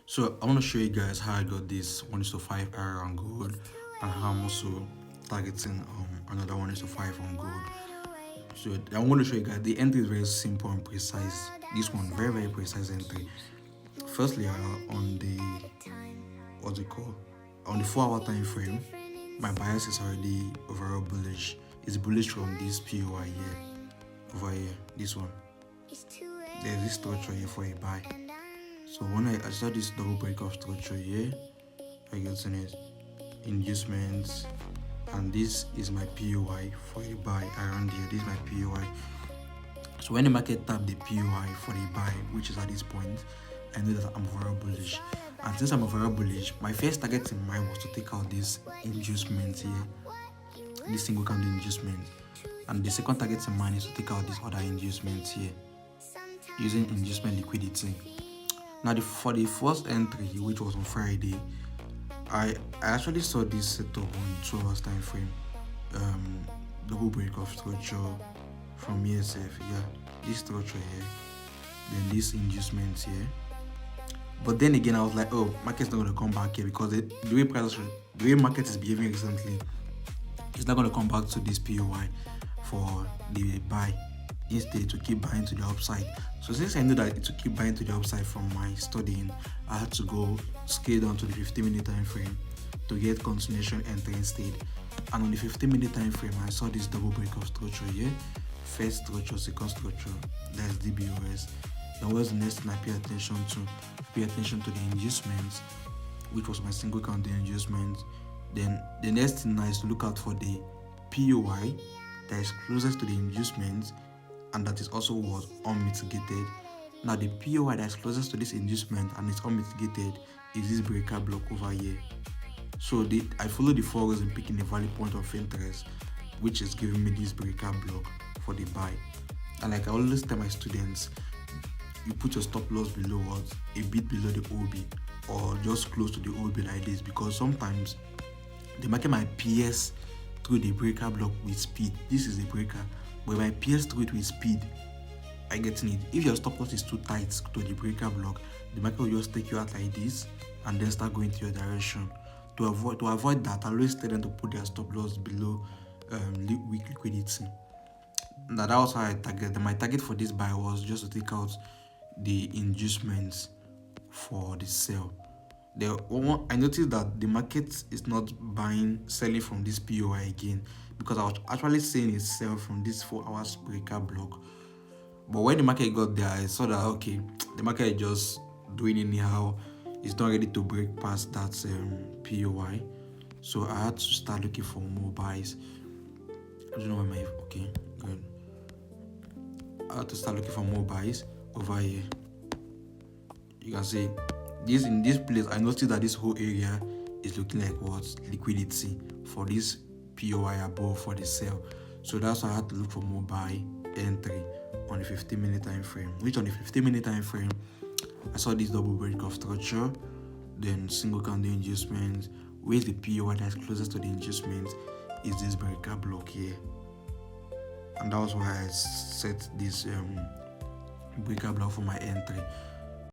So I want to show you guys how I got this 1 is to 5 error on gold, and how I'm also targeting another 1 is to 5 on gold. So I'm going to show you guys the entry is very simple and precise. This one very precise entry. Firstly, on the what's it called? On the 4 hour time frame, my bias is already overall bullish. It's bullish from this POI here, over here, this one. There's this structure here for a buy. So when I saw this double break of structure here, I get in it, inducements, and this is my POI for a buy around here. This is my POI. So when the market tap the POI for the buy, which is at this point, I know that I'm overall bullish. And since I'm overall bullish, my first target in mind was to take out this inducement here, this single candle inducement. And the second target in mind is to take out this other inducement here, using inducement liquidity. Now for the first entry, which was on Friday, I actually saw this setup on 2 hours time frame, double break of structure from ESF, this structure here, then this inducement here. But then again, I was like, oh, market's not going to come back here, because the way market is behaving recently, it's not going to come back to this POI for the buy. Instead, to keep buying to the upside. So since I knew that it would keep buying to the upside from my studying, I had to go scale down to the 15-minute time frame to get continuation entry instead. And on the 15-minute time frame, I saw this double break of structure here. First structure, second structure, that's DBOS. Then what's the next thing I pay attention to? Pay attention to the inducements, which was my single candle inducement. Then the next thing is to look out for the POI that is closest to the inducements, and that is also what unmitigated. Now the POI that is closest to this inducement and it's unmitigated is this breaker block over here. So I follow the 4 rows in picking the value point of interest, which is giving me this breaker block for the buy. And like I always tell my students, you put your stop loss below what? A bit below the OB, or just close to the OB like this, because sometimes the market might pierce through the breaker block with speed. This is a breaker, but if I pierce through it with speed, I get in it. If your stop loss is too tight to the breaker block, the market will just take you out like this and then start going to your direction. To avoid that, I always tell them to put their stop loss below weak liquidity. Now that was how I target. My target for this buy was just to take out the inducements for the sell. I noticed that the market is not selling from this POI again, because I was actually seeing it sell from this 4 hours breaker block. But when the market got there, I saw that okay, the market is just doing anyhow. It's not ready to break past that POI. So I had to start looking for more buys. I don't know where okay, good. I had to start looking for more buys over here. You can see in this place, I noticed that this whole area is looking like what? Liquidity for this POI above for the sell. So that's why I had to look for more buy entry on the 15-minute time frame. Which on the 15-minute time frame, I saw this double break of structure, then single candle inducement. Where's the POI that's closest to the inducement is this breaker block here. And that was why I set this breaker block for my entry.